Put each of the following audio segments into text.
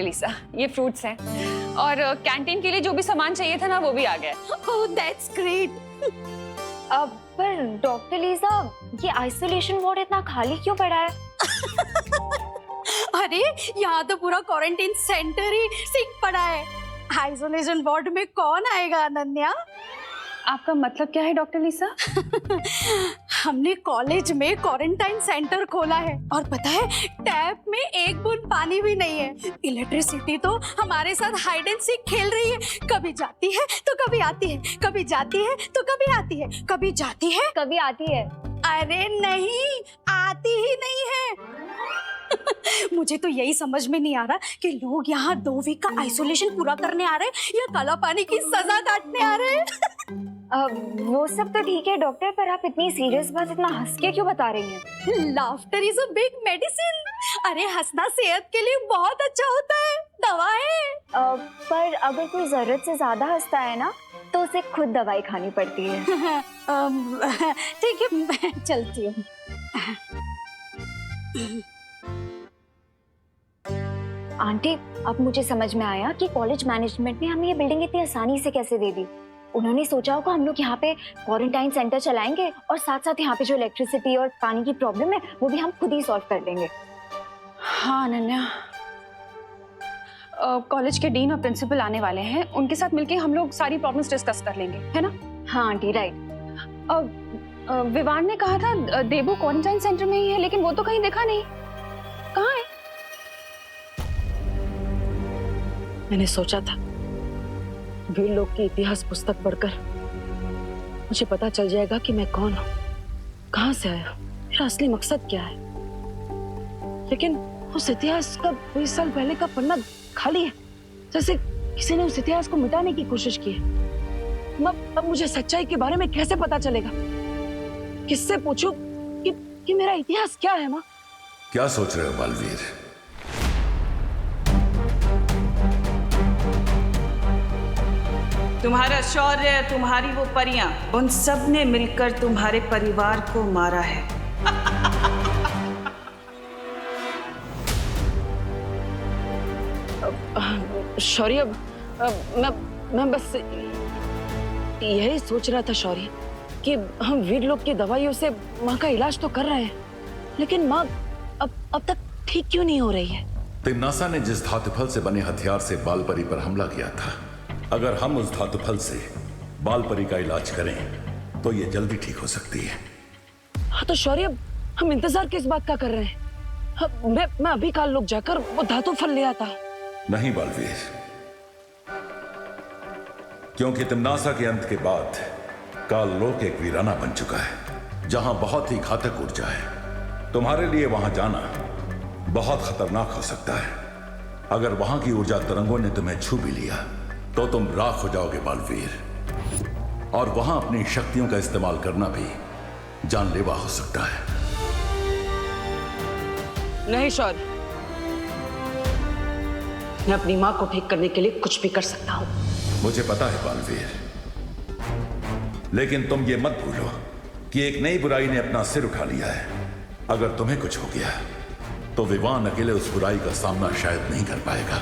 लिसा, ये फ्रूट्स हैं और कैंटीन के लिए जो भी सामान चाहिए था ना वो भी आ गया। Oh that's great. पर डॉक्टर लीजा, ये आइसोलेशन वार्ड इतना खाली क्यों पड़ा है? अरे यहाँ तो पूरा क्वारंटाइन सेंटर ही सिक पड़ा है। आइसोलेशन वार्ड में कौन आएगा अनन्या? आपका मतलब क्या है डॉक्टर लिसा? हमने कॉलेज में क्वारंटाइन सेंटर खोला है और पता है टैप में एक बूंद पानी भी नहीं है। इलेक्ट्रिसिटी तो हमारे साथ हाइड एंड सीक खेल रही है, कभी जाती है तो कभी आती है, कभी जाती है तो कभी आती है, कभी जाती है कभी आती है। अरे नहीं, आती ही नहीं है। मुझे तो यही समझ में नहीं आ रहा कि लोग यहाँ 2 वीक का आइसोलेशन पूरा करने आ रहे हैं या काला पानी की सजा काटने आ रहे हैं। वो सब तो ठीक है डॉक्टर, पर आप इतनी सीरियस बात इतना हंस के क्यों बता रही हैं? Laughter is a big medicine. अरे हंसना सेहत के लिए बहुत अच्छा होता है, दवा है। पर अगर कोई जरूरत से ज्यादा हंसता है ना तो उसे खुद दवाई खानी पड़ती है। ठीक है, मैं चलती हूँ। आंटी, अब मुझे समझ में आया कि कॉलेज मैनेजमेंट ने हमें ये बिल्डिंग इतनी आसानी से कैसे दे दी। उन्होंने सोचा होगा हम लोग यहाँ पे क्वारंटाइन सेंटर चलाएंगे और साथ साथ यहाँ पे जो इलेक्ट्रिसिटी और पानी की प्रॉब्लम है वो भी हम खुद ही सॉल्व कर लेंगे। हाँ अनन्या, कॉलेज के डीन और प्रिंसिपल आने वाले हैं, उनके साथ मिलके हम लोग सारी प्रॉब्लम्स डिस्कस कर लेंगे, है ना? हाँ आंटी, राइट। विवान ने कहा था देबू क्वारंटाइन सेंटर में ही है, लेकिन वो तो कहीं दिखा नहीं। कहाँ है? मैंने सोचा था वीर लोग की इतिहास पुस्तक पढ़कर मुझे पता चल जाएगा कि मैं कौन हूँ, कहाँ से आया हूँ, मेरा असली मकसद क्या है। लेकिन उस इतिहास का 20 साल पहले का पन्ना खाली है, जैसे किसी ने उस इतिहास को मिटाने की कोशिश की है। अब मुझे सच्चाई के बारे में कैसे पता चलेगा? किससे पूछूं कि मेरा इतिहास क्या है? माँ, क्या सोच रहे हो बालवीर? तुम्हारा शौर्य, तुम्हारी वो परियां, उन सब ने मिलकर तुम्हारे परिवार को मारा है। शौर्य, मैं बस यही सोच रहा था शौर्य कि हम वीर लोग की दवाइयों से माँ का इलाज तो कर रहे हैं, लेकिन माँ अब तक ठीक क्यों नहीं हो रही है? तिम्नासा ने जिस धातुफल से बने हथियार से बालपरी पर हमला किया था, अगर हम उस धातुफल से बालपरी का इलाज करें तो ये जल्दी ठीक हो सकती है। हाँ तो शौर्य, हम इंतजार किस बात का कर रहे हैं? मैं अभी काल लोग जाकर वो धातु फल ले आता। नहीं बालवीर, क्योंकि तिम्नासा के अंत के बाद काल लोक एक वीराना बन चुका है जहां बहुत ही घातक ऊर्जा है। तुम्हारे लिए वहां जाना बहुत खतरनाक हो सकता है। अगर वहां की ऊर्जा तरंगों ने तुम्हें छू भी लिया तो तुम राख हो जाओगे बालवीर, और वहां अपनी शक्तियों का इस्तेमाल करना भी जानलेवा हो सकता है। नहीं शौर्य, मैं अपनी माँ को ठीक करने के लिए कुछ भी कर सकता हूँ। मुझे पता है बालवीर, लेकिन तुम ये मत भूलो कि एक नई बुराई ने अपना सिर उठा लिया है। अगर तुम्हें कुछ हो गया तो विवान अकेले उस बुराई का सामना शायद नहीं कर पाएगा।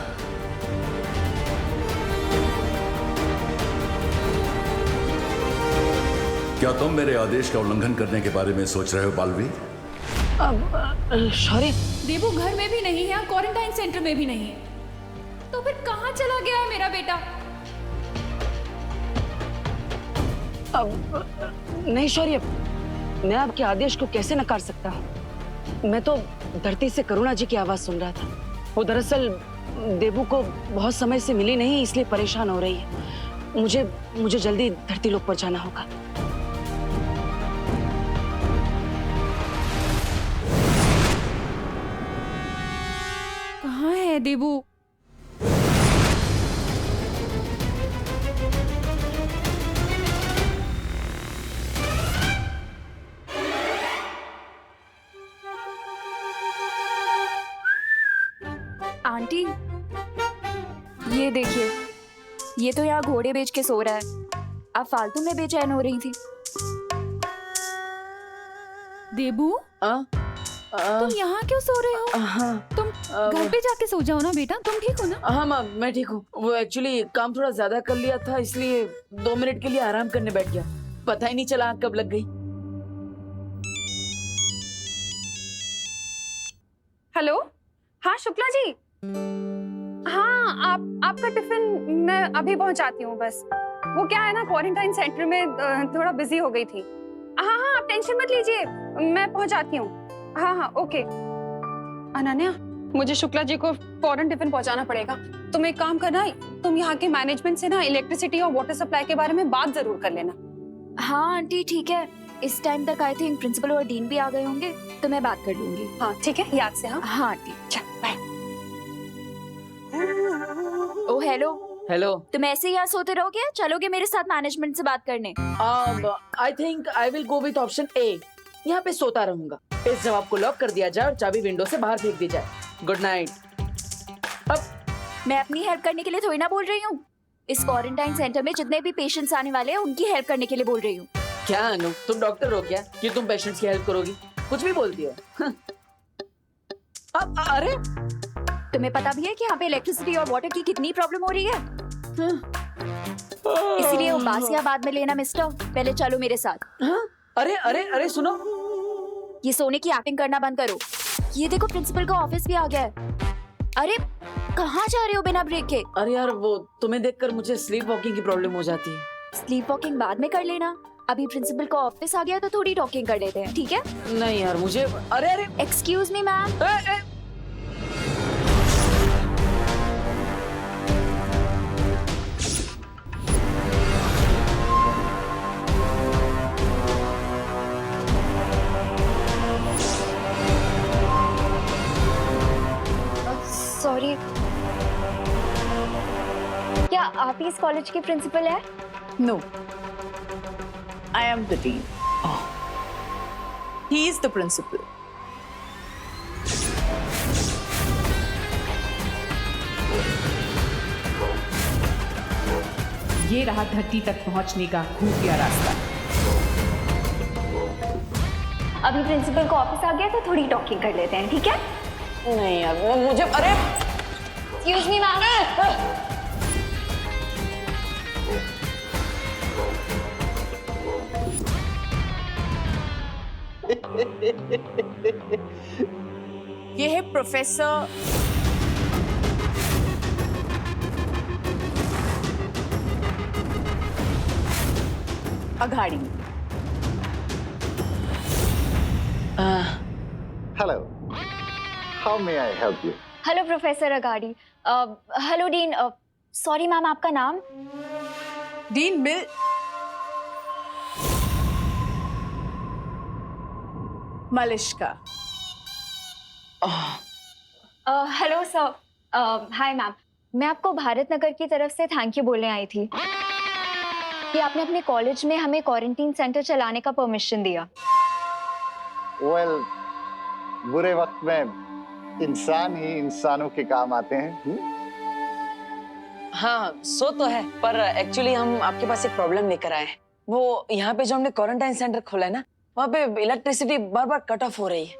क्या तुम मेरे आदेश का उल्लंघन करने के बारे में सोच रहे हो बालवीर? शौर्य, देबू घर में भी नहीं है, क्वारंटाइन सेंटर में भी नहीं है, तो फिर कहाँ चला गया है मेरा बेटा? नहीं शौर्य, मैं आपके आदेश को कैसे नकार सकता हूँ? मैं तो धरती से करुणा जी की आवाज सुन रहा था। वो दरअसल देबू को बहुत समय से मिली नहीं, इसलिए परेशान हो रही है। मुझे जल्दी धरती लोक पर जाना होगा। कहाँ है देबू? आंटी, ये देखिए, ये तो यहाँ घोड़े बेच के सो रहा है। अब फालतू में बेचैन हो रही थी। देबू, तुम यहाँ क्यों सो रहे हो? हाँ, तुम घर पे जाके सो जाओ ना बेटा, तुम ठीक हो ना? हाँ माँ, मैं ठीक हूँ। वो एक्चुअली काम थोड़ा ज्यादा कर लिया था, इसलिए 2 मिनट के लिए आराम करने बैठ गया। पता ही नहीं चला आँख कब लग गई। हेलो, हाँ शुक्ला जी। हाँ, आपका टिफिन मैं अभी पहुंचाती हूँ बस। वो क्या है ना, क्वारंटाइन सेंटर में थोड़ा बिजी हो गई थी। हाँ हाँ, आप टेंशन मत लीजिए, मैं पहुंचाती हूँ। हाँ हाँ, ओके। अनन्या, मुझे शुक्ला जी को फौरन टिफिन पहुंचाना पड़ेगा। तुम एक काम करना, तुम यहाँ के मैनेजमेंट से ना इलेक्ट्रिसिटी और वाटर सप्लाई के बारे में बात जरूर कर लेना। हाँ आंटी ठीक है, इस टाइम तक आई थिंक प्रिंसिपल और डीन भी आ गए होंगे, तो मैं बात कर लूंगी। हाँ ठीक है, याद से। हाँ हाँ आंटी। चल बाय। ओ हेलो, हेलो। तुम ऐसे ही यहाँ सोते रहोगे या चलोगे मेरे साथ मैनेजमेंट से बात करने? I think I will go with option A. यहाँ पे सोता रहूंगा। इस जवाब को लॉक कर दिया जाए और चाबी विंडो से बाहर फेंक दी जाए। Good night. अब मैं अपनी हेल्प करने के लिए थोड़ी ना बोल रही हूँ। इस क्वारंटाइन सेंटर में जितने भी पेशेंट्स आने वाले हैं उनकी हेल्प करने के लिए बोल रही हूँ। क्या अनु, तुम डॉक्टर हो क्या कि तुम पेशेंट्स की हेल्प करोगी? कुछ भी बोलती हो। अब अरे, तुम्हें पता भी है कि यहाँ पे इलेक्ट्रिसिटी और वाटर की कितनी प्रॉब्लम हो रही है? इसीलिए वो बासियां बाद में लेना मिस्टर, पहले चलो मेरे साथ। अरे अरे अरे सुनो, ये सोने की एक्टिंग करना बंद करो। ये देखो प्रिंसिपल का ऑफिस भी आ गया है। अरे कहाँ जा रहे हो बिना ब्रेक के? अरे यार वो तुम्हें देखकर मुझे स्लीप वॉकिंग की प्रॉब्लम हो जाती है। स्लीप वॉकिंग बाद में कर लेना, अभी प्रिंसिपल का ऑफिस आ गया तो थोड़ी टॉकिंग कर लेते हैं, ठीक है? नहीं यार मुझे, अरे अरे एक्सक्यूज मी मैम। सॉरी, क्या आप ही इस कॉलेज की प्रिंसिपल है? No, I am the dean. He is the principal. ये रहा धरती तक पहुंचने का खुफिया रास्ता। अभी प्रिंसिपल का ऑफिस आ गया तो थोड़ी टॉकिंग कर लेते हैं, ठीक है? नहीं यार वो मुझे, अरे एक्सक्यूज मी मैम। ये है professor Aghadi. Hello. How may I help you? Hello professor Agadi. Hello dean. Sorry ma'am, आपका नाम? डीन मिल Malishka. Hello sir. Hi ma'am, मैं आपको भारत नगर की तरफ से थैंक यू बोलने आई थी कि आपने अपने कॉलेज में हमें क्वारंटीन सेंटर चलाने का परमिशन दिया। Well, बुरे वक्त में इंसान ही इंसानों के काम आते हैं। हाँ सो तो है, पर एक्चुअली हम आपके पास एक प्रॉब्लम लेकर आए हैं। वो यहाँ पे जो हमने क्वारंटाइन सेंटर खोला है ना, वहाँ पे इलेक्ट्रिसिटी बार बार कट ऑफ हो रही है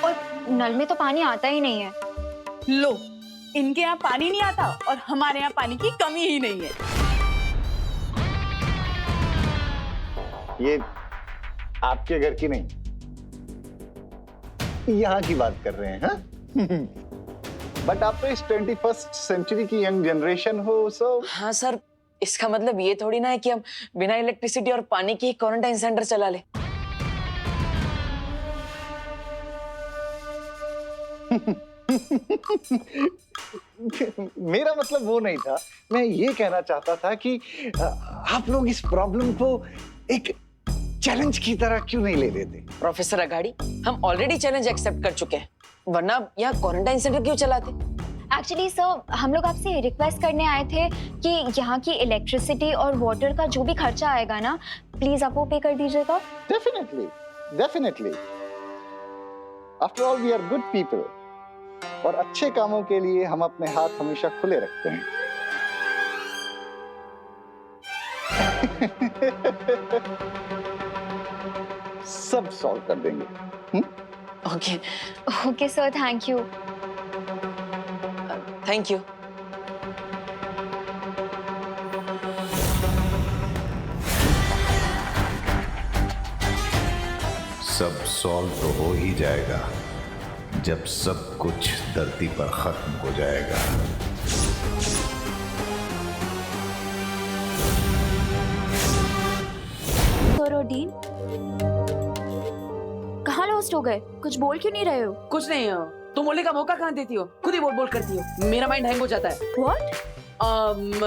और नल में तो पानी आता ही नहीं है। लो, इनके यहाँ पानी नहीं आता और हमारे यहाँ पानी की कमी ही नहीं है। ये आपके घर की नहीं, यहाँ की बात कर रहे हैं। हाँ? बट आप तो इस 21st सेंचुरी की यंग जनरेशन हो, सो हाँ सर, इसका मतलब ये थोड़ी ना है कि हम बिना इलेक्ट्रिसिटी और पानी के ही क्वारंटाइन सेंटर चला ले। मेरा मतलब वो नहीं था। मैं ये कहना चाहता था कि आप लोग इस प्रॉब्लम को एक चैलेंज की तरह क्यों नहीं ले लेते? प्रोफेसर अगाड़ी, हम ऑलरेडी चैलेंज एक्सेप्ट कर चुके हैं, वरना यहाँ क्वारंटाइन सेंटर क्यों चलाते? एक्चुअली सर, हम लोग आपसे रिक्वेस्ट करने आए थे कि यहाँ की इलेक्ट्रिसिटी और वाटर का जो भी खर्चा आएगा ना, प्लीज आप वो पे कर दीजिएगा। Definitely, definitely. After all we are good people और अच्छे कामों के लिए हम अपने हाथ हमेशा खुले रखते हैं। सब सॉल्व कर देंगे। Okay okay sir, thank you. Thank you. सब सॉल्व तो हो ही जाएगा जब सब कुछ धरती पर खत्म हो जाएगा। डीन कहाँ लॉस्ट हो गए? कुछ बोल क्यों नहीं रहे हो? कुछ नहीं हो, तुम बोलने का मौका कहाँ देती हो, खुद ही बोल बोल करती हो। मेरा माइंड हैंग हो जाता है। What?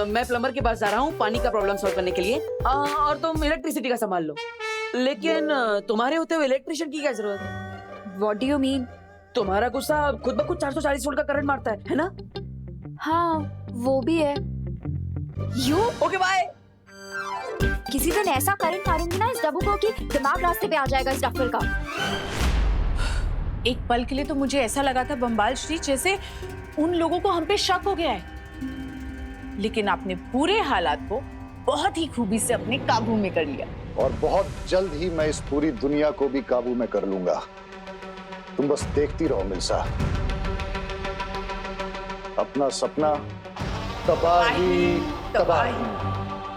मैं प्लम्बर के पास जा रहा हूँ पानी का प्रॉब्लम सॉल्व करने के लिए, और तुम इलेक्ट्रिसिटी का संभाल लो। लेकिन तुम्हारे होते हुए इलेक्ट्रिशियन की क्या जरूरत है? What do you mean? तुम्हारा गुस्सा खुद ब खुद 440 वोल्ट का करंट मारता है ना? हाँ वो भी है। You okay bye. किसी दिन ऐसा करंट मारूंगी ना इस डब्बू को कि दिमाग रास्ते पे आ जाएगा इस डफर का। एक पल के लिए तो मुझे ऐसा लगा था बम्बाल श्री जैसे उन लोगों को हम पे शक हो गया है, लेकिन आपने पूरे हालात को बहुत ही खूबी से अपने काबू में कर लिया। और बहुत जल्द ही मैं इस पूरी दुनिया को भी काबू में कर लूंगा। तुम बस देखती रहो मिल्सा। अपना सपना तबाही तबाही।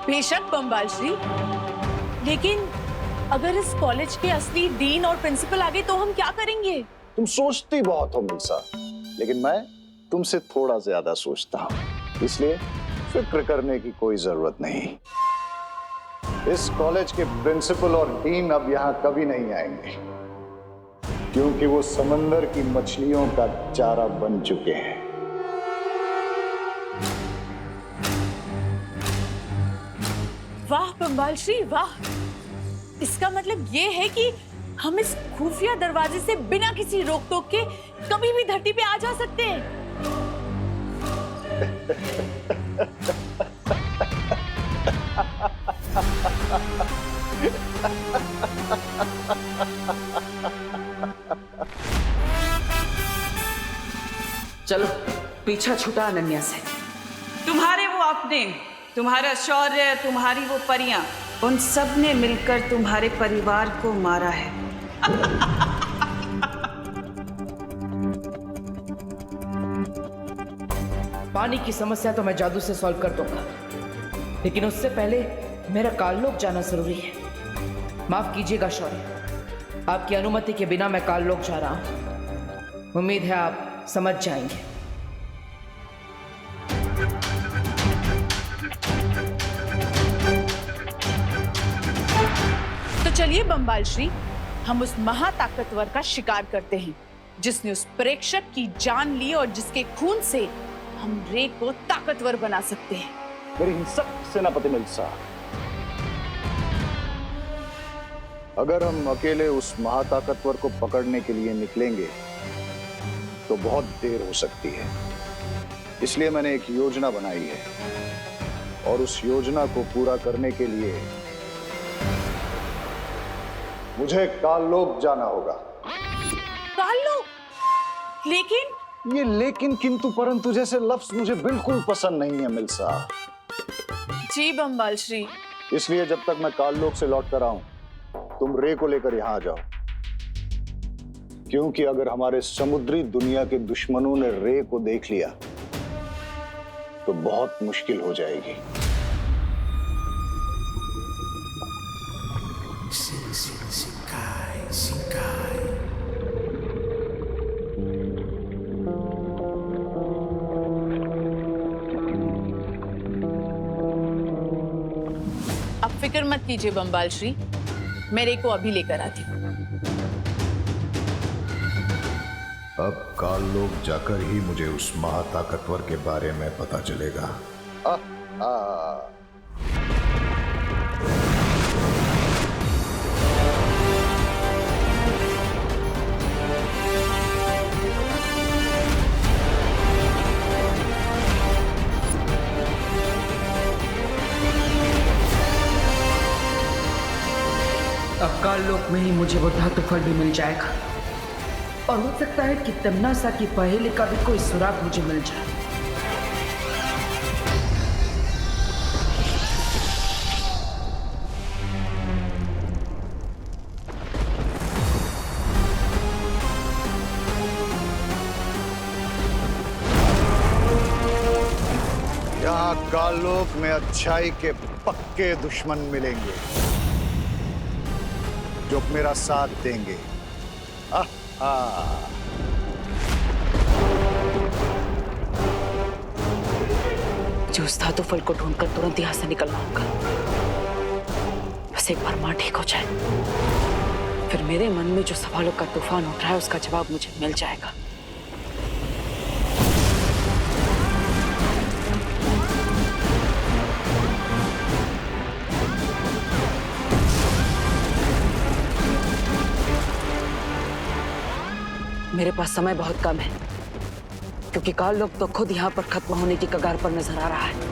बेशक बम्बाल श्री, लेकिन अगर इस कॉलेज के असली डीन और प्रिंसिपल आ गए तो हम क्या करेंगे? तुम सोचती बहुत हो मिल्सा, लेकिन मैं तुमसे थोड़ा ज्यादा सोचता हूँ, इसलिए फिक्र करने की कोई जरूरत नहीं। इस कॉलेज के प्रिंसिपल और डीन अब यहाँ कभी नहीं आएंगे, क्योंकि वो समंदर की मछलियों का चारा बन चुके हैं। वाह बम्बाल श्री वाह, इसका मतलब ये है कि हम इस खुफिया दरवाजे से बिना किसी रोक टोक के कभी भी धरती पे आ जा सकते हैं। चलो पीछा छूटा अनन्या से। तुम्हारे वो अपने, तुम्हारा शौर्य, तुम्हारी वो परियां, उन सब ने मिलकर तुम्हारे परिवार को मारा है। पानी की समस्या तो मैं जादू से सॉल्व कर दूंगा, लेकिन उससे पहले मेरा काललोक जाना जरूरी है। माफ कीजिएगा शौर्य, आपकी अनुमति के बिना मैं काललोक जा रहा हूं। उम्मीद है आप समझ जाएंगे। तो चलिए बम्बाल श्री, हम उस महाताकतवर का शिकार करते हैं जिसने उस प्रेक्षक की जान ली और जिसके खून से हम रे को ताकतवर बना सकते हैं। मेरी हिंसक सेनापति मिल्सा, अगर हम अकेले उस महाताकतवर को पकड़ने के लिए निकलेंगे तो बहुत देर हो सकती है। इसलिए मैंने एक योजना बनाई है, और उस योजना को पूरा करने के लिए मुझे काललोक जाना होगा। काललोक? लेकिन ये लेकिन किंतु परंतु जैसे लफ्ज मुझे बिल्कुल पसंद नहीं है मिल्सा। जी बम्बाल श्री। इसलिए जब तक मैं काललोक से लौट कर आऊं, तुम रे को लेकर यहां आ जाओ, क्योंकि अगर हमारे समुद्री दुनिया के दुश्मनों ने रे को देख लिया तो बहुत मुश्किल हो जाएगी। अब फिक्र मत कीजिए बम्बाल श्री, मैं रे को अभी लेकर आती हूँ। अब काललोक जाकर ही मुझे उस महाताकतवर के बारे में पता चलेगा। अब काललोक में ही मुझे वो धातु फल भी मिल जाएगा, और हो सकता है कि तमन्ना की पहेली का भी कोई सुराग मुझे मिल जाए। यहाँ कालोक में अच्छाई के पक्के दुश्मन मिलेंगे जो मेरा साथ देंगे। जो उस धातु फल को ढूंढकर तुरंत यहाँ से निकलना होगा। बस एक बार माँ ठीक हो जाए, फिर मेरे मन में जो सवालों का तूफान उठ रहा है उसका जवाब मुझे मिल जाएगा। मेरे पास समय बहुत कम है, क्योंकि काल लोग तो खुद यहाँ पर खत्म होने की कगार पर नजर आ रहा है।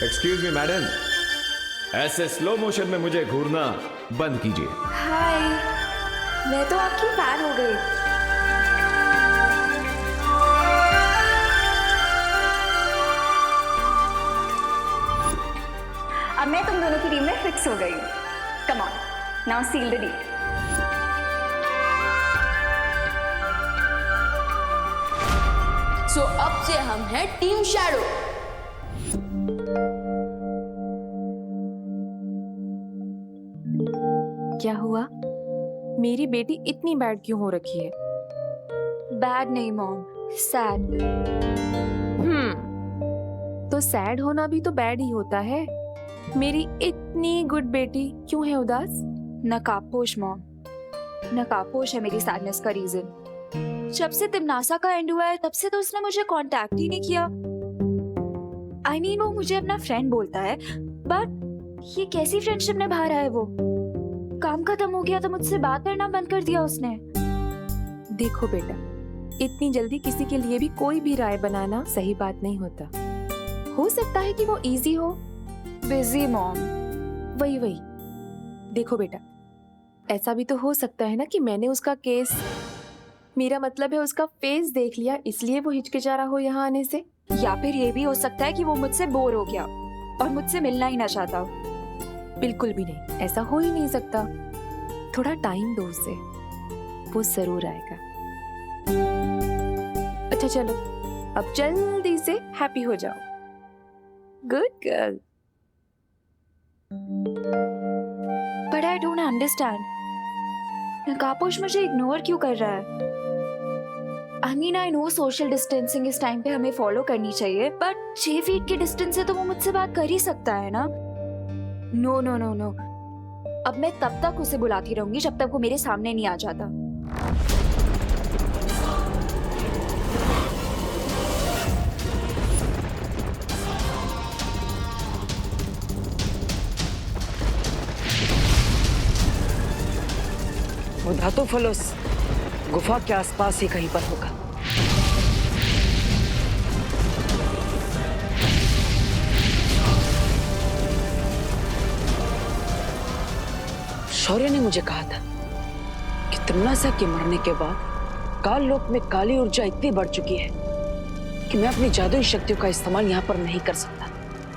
एक्सक्यूज मी मैडम, ऐसे स्लो मोशन में मुझे घूरना बंद कीजिए। हाय, मैं तो आपकी फैन हो गई। अब मैं तुम दोनों की टीम में फिक्स हो गई। Come on, now seal the deal. So अब से हम हैं टीम शैडो। क्या हुआ? मेरी बेटी इतनी बैड क्यों हो रखी है? बैड नहीं मॉम, सैड। तो सैड होना भी तो बैड ही होता है। मेरी इतनी गुड बेटी क्यों है उदास? नकाबपोश मॉम, नकाबपोश है मेरी सैडनेस का रीजन। जब से तिमनासा का एंड हुआ है तब से तो उसने मुझे कांटेक्ट ही नहीं किया। I mean, वो मुझे अपना फ्रेंड बोलता है, बट ये कैसी फ्रेंडशिप निभा रहा है वो? काम खत्म हो गया तो मुझसे बात करना बंद कर दिया उसने। देखो बेटा, इतनी जल्दी किसी के लिए भी कोई भी राय बनाना सही बात नहीं होता। हो सकता है कि वो इजी हो। Busy mom. वही देखो बेटा, ऐसा भी तो हो सकता है ना कि मैंने उसका केस, मेरा मतलब है उसका फेस देख लिया, इसलिए वो हिचकिचा रहा हो यहाँ आने से। या फिर ये भी हो सकता है कि वो मुझसे बोर हो गया और मुझसे मिलना ही ना चाहता। बिल्कुल भी नहीं, ऐसा हो ही नहीं सकता। थोड़ा टाइम दो उसे, वो जरूर आएगा। अच्छा चलो, अब जल्दी से हैप्पी हो जाओ। Good girl. But I don't understand, नकाबपोश मुझे इग्नोर क्यों कर रहा है? I mean, I know social distancing इस टाइम पे हमें फॉलो करनी चाहिए, बट 6 फीट के डिस्टेंस से तो वो मुझसे बात कर ही सकता है ना। नो नो नो नो, अब मैं तब तक उसे बुलाती रहूंगी जब तक वो मेरे सामने नहीं आ जाता। वो धातु फलोस गुफा के आसपास ही कहीं पर होगा। शौर्य ने मुझे कहा था कि तिमनासा के मरने के बाद काल लोक में काली ऊर्जा इतनी बढ़ चुकी है कि मैं अपनी जादुई शक्तियों का इस्तेमाल यहाँ पर नहीं कर सकता।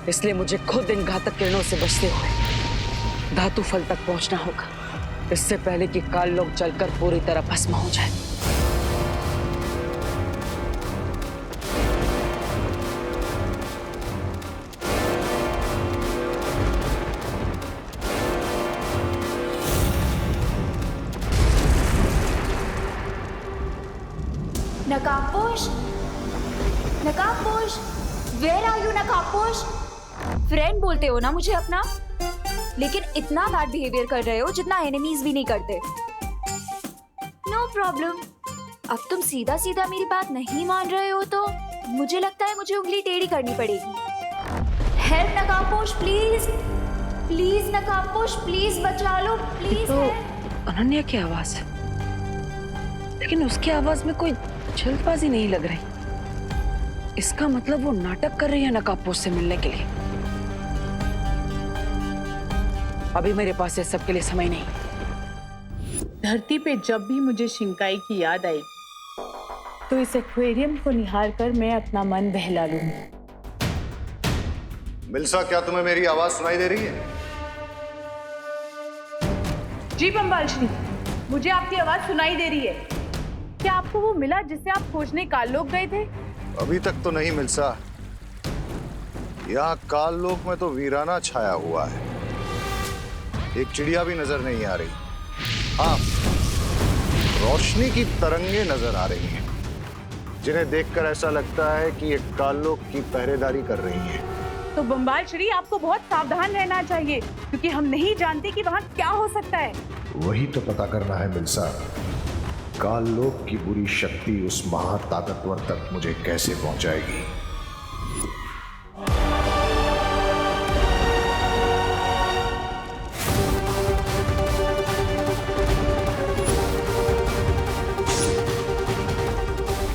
इसलिए मुझे खुद इन घातक किरणों से बचते हुए धातु फल तक पहुंचना होगा, इससे पहले कि काल लोक जलकर पूरी तरह भस्म हो जाए। नकाबपोश, नकाबपोश, वेयर आर यू नकाबपोश? फ्रेंड बोलते हो ना मुझे अपना, लेकिन इतना बैड बिहेवियर कर रहे हो जितना एनिमीज भी नहीं करते। नो प्रॉब्लम, अब तुम सीधा सीधा मेरी बात नहीं मान रहे हो तो मुझे लगता है मुझे उंगली टेढ़ी करनी पड़ेगी। हेल्प नकाबपोश। नकाबपोश प्लीज, प्लीज नकाबपोश प्लीज बचा लो प्लीज। तो अनन्या की आवाज है, लेकिन उसकी आवाज में कोई जल्दबाजी नहीं लग रही। इसका मतलब वो नाटक कर रही है नकाबपोश से मिलने के लिए। अभी मेरे पास इस सब के लिए समय नहीं। धरती पे जब भी मुझे शिंकाई की याद आई तो इस एक्वेरियम को निहार कर मैं अपना मन बहला लूंगी। मिल्सा, क्या तुम्हें मेरी आवाज सुनाई दे रही है? जी बम्बाल श्री, मुझे आपकी आवाज सुनाई दे रही है। क्या आपको वो मिला जिससे आप खोजने काललोक गए थे? अभी तक तो नहीं मिल्सा। यहाँ काललोक में तो वीराना छाया हुआ है, एक चिड़िया भी नजर नहीं आ रही। हाँ, रोशनी की तरंगे नजर आ रही हैं, जिन्हें देखकर ऐसा लगता है कि ये काललोक की पहरेदारी कर रही हैं। तो बम्बाल श्री, आपको बहुत सावधान रहना चाहिए, क्योंकि हम नहीं जानते कि वहाँ क्या हो सकता है। वही तो पता करना है मिल्सा। काललोक की बुरी शक्ति उस महाताकतवर तक मुझे कैसे पहुंचाएगी।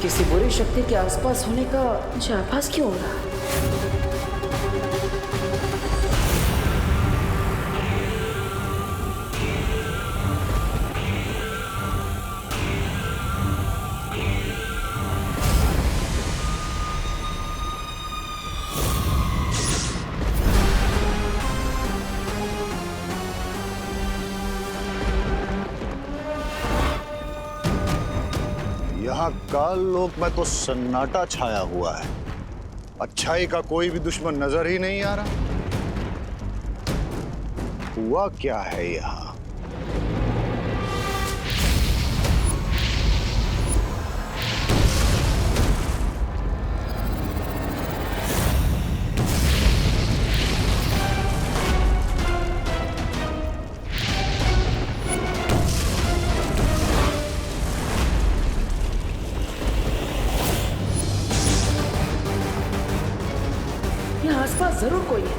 किसी बुरी शक्ति के आसपास होने का मुझे आभास क्यों हो रहा है? यहाँ काललोक में तो सन्नाटा छाया हुआ है, अच्छाई का कोई भी दुश्मन नजर ही नहीं आ रहा। हुआ क्या है यहाँ? आसपास जरूर कोई है।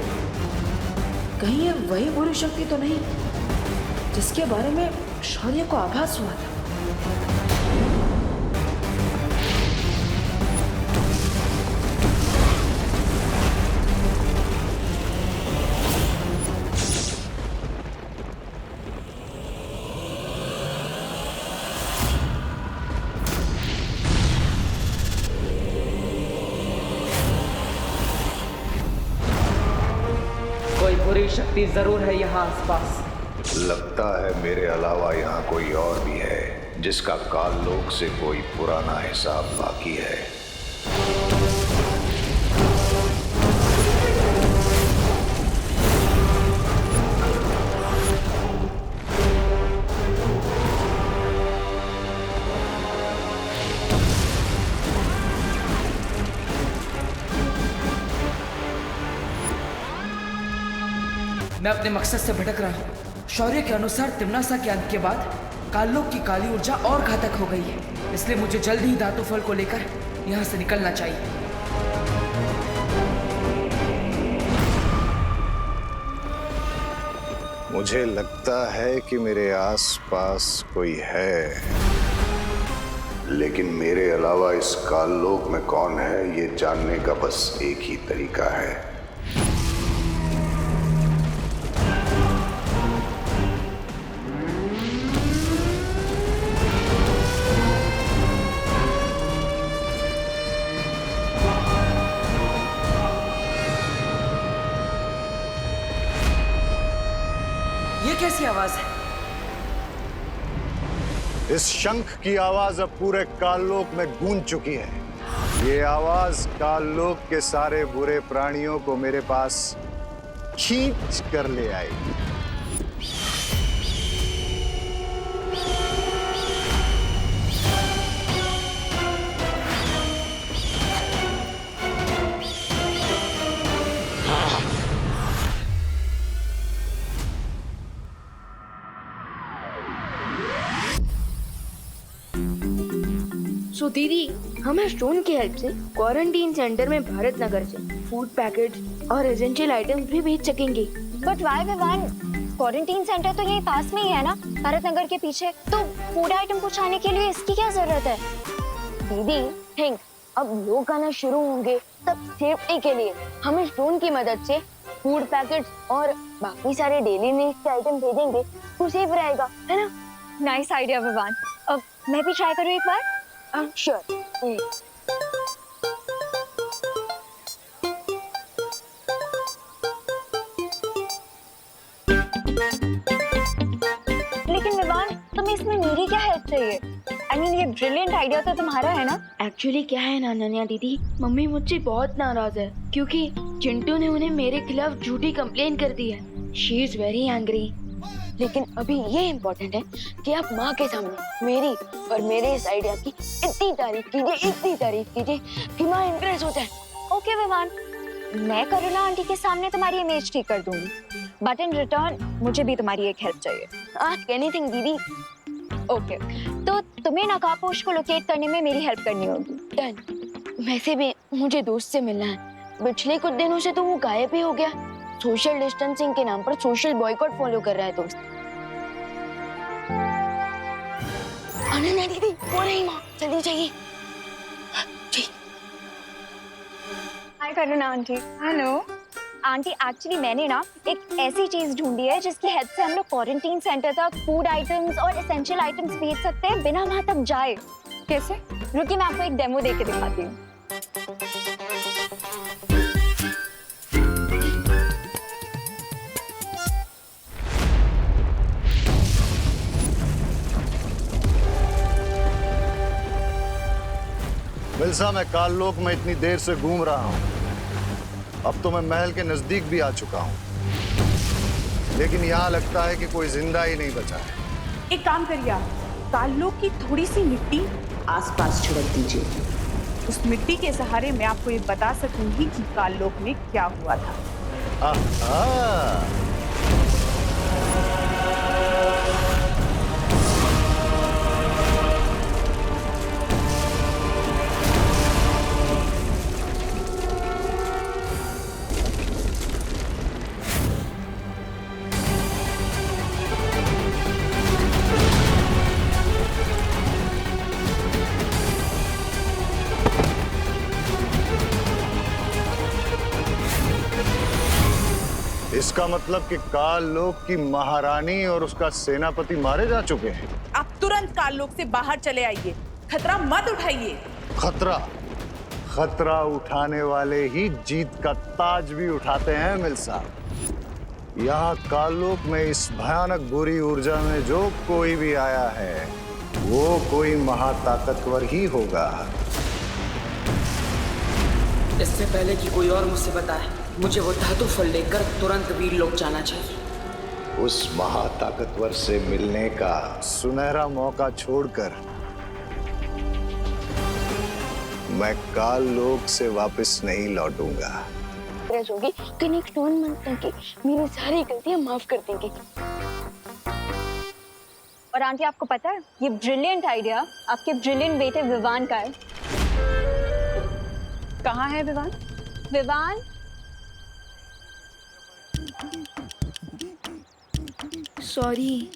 कहीं ये वही बुरी शक्ति तो नहीं जिसके बारे में शौर्य को आभास हुआ था? बुरी शक्ति जरूर है यहाँ आसपास। लगता है मेरे अलावा यहाँ कोई और भी है जिसका काललोक से कोई पुराना हिसाब बाकी है। मैं अपने मकसद से भटक रहा हूँ। शौर्य के अनुसार तिम्नासा के अंत के बाद काललोक की काली ऊर्जा और घातक हो गई है, इसलिए मुझे जल्द ही धातु फल को लेकर यहाँ से निकलना चाहिए। मुझे लगता है कि मेरे आसपास कोई है, लेकिन मेरे अलावा इस काललोक में कौन है ये जानने का बस एक ही तरीका है। ये कैसी आवाज है? इस शंख की आवाज अब पूरे काललोक में गूंज चुकी है। ये आवाज काललोक के सारे बुरे प्राणियों को मेरे पास खींच कर ले आएगी। सो दीदी, हमें स्टोन की हेल्प से क्वारंटीन सेंटर में भारत नगर से फूड पैकेट और एसेंशियल आइटम्स भी भेज सकेंगे। But why Vivaan, quarantine centre तो यही पास में ही है ना, भारत नगर के पीछे, तो फूड आइटम पहुंचाने के लिए इसकी क्या जरूरत है? दीदी थिंक, अब लोग आना शुरू होंगे तब सेफ्टी के लिए हम इस ड्रोन की मदद से फूड पैकेट्स और बाकी सारे डेली नीड्स के आइटम भेजेंगे तो सेफ रहेगा, है ना? Nice idea Vivaan. अब मैं भी ट्राई करूँ एक बार? श्योर। लेकिन विवान, तुम्हें इसमें मेरी क्या हेल्प चाहिए? I mean, ये ब्रिलियंट आइडिया तो तुम्हारा है ना? एक्चुअली क्या है ना अनन्या दीदी, मम्मी मुझसे बहुत नाराज है क्योंकि चिंटू ने उन्हें मेरे खिलाफ झूठी कंप्लेन कर दी है। She is very angry. लेकिन अभी ये इम्पोर्टेंट है कि आप माँ के सामने मेरी और मेरे इस आइडिया की इतनी तारीफ कीजिए कि माँ इम्प्रेस हो जाए। ओके विवान, मैं करुणा आंटी के सामने तुम्हारी इमेज ठीक कर दूंगी, बट इन रिटर्न मुझे भी तुम्हारी एक हेल्प चाहिए। आस्क एनीथिंग दीदी। ओके, तो तुम्हें नकाबपोश को लोकेट करने में मेरी हेल्प करनी होगी। डन। वैसे भी मुझे दोस्त से मिलना है, पिछले कुछ दिनों से तो वो गायब ही हो गया। सोशल डिस्टेंसिंग के नाम पर सोशल बॉयकॉट फॉलो कर रहा है दोस्त। अनन्या दीदी, वो नहीं माँ, जल्दी चाहिए। हाय करुणा आंटी। हेलो आंटी, एक्चुअली मैंने ना एक ऐसी चीज ढूंढी है जिसकी हेल्प से हम लोग क्वारंटीन सेंटर तक फूड आइटम्स और एसेंशियल आइटम्स भेज सकते हैं बिना वहां तक जाए। कैसे? रुकिए, मैं आपको एक डेमो देके दिखाती हूँ। मिल्सा, मैं काललोक में इतनी देर से घूम रहा हूँ, अब तो मैं महल के नजदीक भी आ चुका हूँ, लेकिन यहाँ लगता है कि कोई जिंदा ही नहीं बचा है। एक काम करिए आप, काललोक की थोड़ी सी मिट्टी आसपास छिड़क दीजिए। उस मिट्टी के सहारे मैं आपको ये बता सकूंगी कि काललोक में क्या हुआ था। आहा। इसका मतलब कि काललोक की महारानी और उसका सेनापति मारे जा चुके हैं। आप तुरंत काललोक से बाहर चले आइए, खतरा मत उठाइए। खतरा उठाने वाले ही जीत का ताज भी उठाते हैं मिल्सा। यहाँ काललोक में इस भयानक बुरी ऊर्जा में जो कोई भी आया है वो कोई महाताकतवर ही होगा। इससे पहले कि कोई और मुझसे बताए, मुझे वो धातु फल लेकर तुरंत वीरलोक जाना चाहिए। उस महाताकतवर से मिलने का सुनहरा मौका छोड़कर मैं काललोक से वापस नहीं लौटूंगा। होगी कि नेक्स्ट 1 मंथ तक मेरी सारी गलतियां माफ कर देंगे। और आंटी, आपको पता है ये ब्रिलियंट आइडिया आपके ब्रिलियंट बेटे विवान का है। कहाँ है Vivaan? Vivaan, sorry.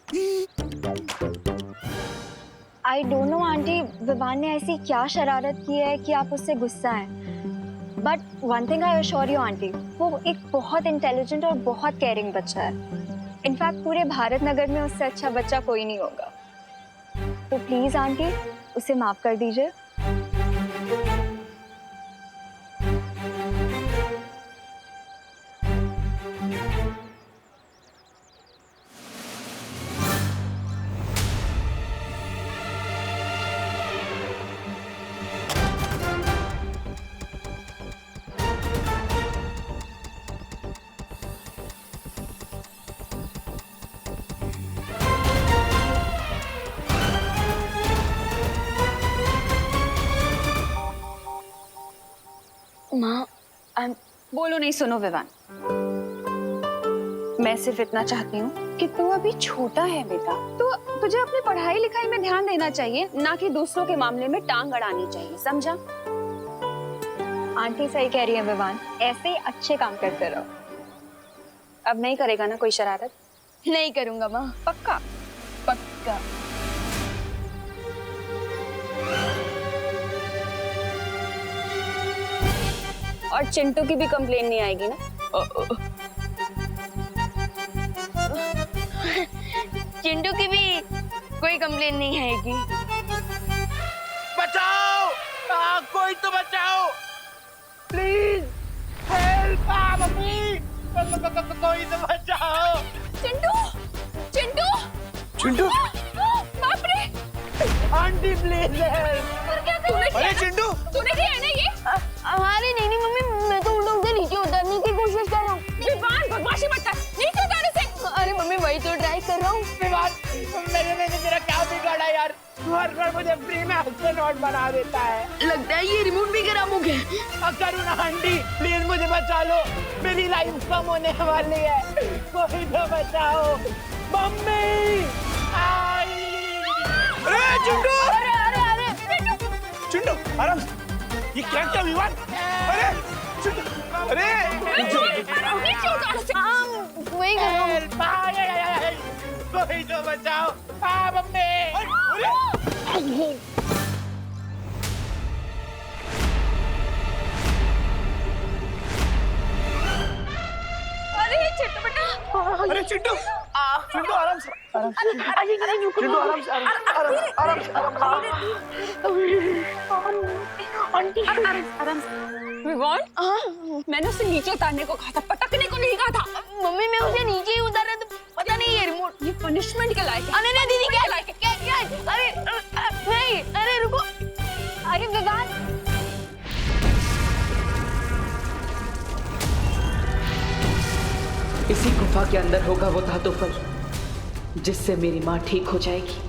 I don't know aunty, Vivaan ने ऐसी क्या शरारत की है कि आप उससे गुस्सा हैं। But one thing I assure you aunty, वो एक बहुत इंटेलिजेंट और बहुत केयरिंग बच्चा है। इनफैक्ट पूरे भारत नगर में उससे अच्छा बच्चा कोई नहीं होगा। तो प्लीज आंटी, उसे माफ कर दीजिए। माँ, बोलो नहीं। सुनो विवान, मैं सिर्फ इतना चाहती हूँ कि तू अभी छोटा है बेटा, तो तुझे अपनी पढ़ाई लिखाई में ध्यान देना चाहिए, ना कि दूसरों के मामले में टांग अड़ानी चाहिए, समझा? आंटी सही कह रही है विवान, ऐसे ही अच्छे काम करते रहो। अब नहीं करेगा ना कोई शरारत? नहीं करूंगा माँ, पक्का? पक्का। और चिंटू की भी कंप्लेन नहीं आएगी ना? चिंटू की भी कोई कंप्लेन नहीं आएगी। बचाओ! कोई तो बचाओ! Please help! मम्मी! कोई तो बचाओ! चिंटू! चिंटू! चिंटू! बाप रे! Aunty please help! अरे चिंटू! तूने किया है ना ये? अरे नहीं मम्मी, मैं तो उल्टा से नीचे उतरने की कोशिश कर रहा हूँ। विवान बदमाशी मत कर, नीचे उतारने से। अरे मम्मी वही तो ट्राई कर रहा हूँ। मैंने तेरा क्या बिगाड़ा यार? हर बार मुझे फ्री में एस्ट्रोनॉट बना देता है। लगता है ये रिमोट भी खराब हो गया। करुणा आंटी प्लीज मुझे बचा लो, मेरी लाइफ कम होने वाली है, कोई तो बचाओ। मम्मी! अरे चिंटू! चिंटू आराम से, ये क्या क्या विवाद? अरे चिंटू! अरे नीचे उतार से। वही कर रहा हूँ। कोई तो बचाओ। मम्मी! अरे चिंटू बेटा! अरे चिंटू! चिंटू आराम से, आराम से। चिंटू आराम से, आराम से। आराम से। विवान? मैंने उसे नीचे उतारने को कहा था, पटकने को नहीं कहा था। मम्मी मैं उसे नीचे ही उतार रहा था, पता नहीं ये रिमोट। ये पनिशमेंट के लायक है। अरे नहीं दीदी, क्या अरे नहीं, अरे रुको। अरे विवान, इसी गुफा के अंदर होगा वो धातु फल, जिससे मेरी माँ ठीक हो जाएगी।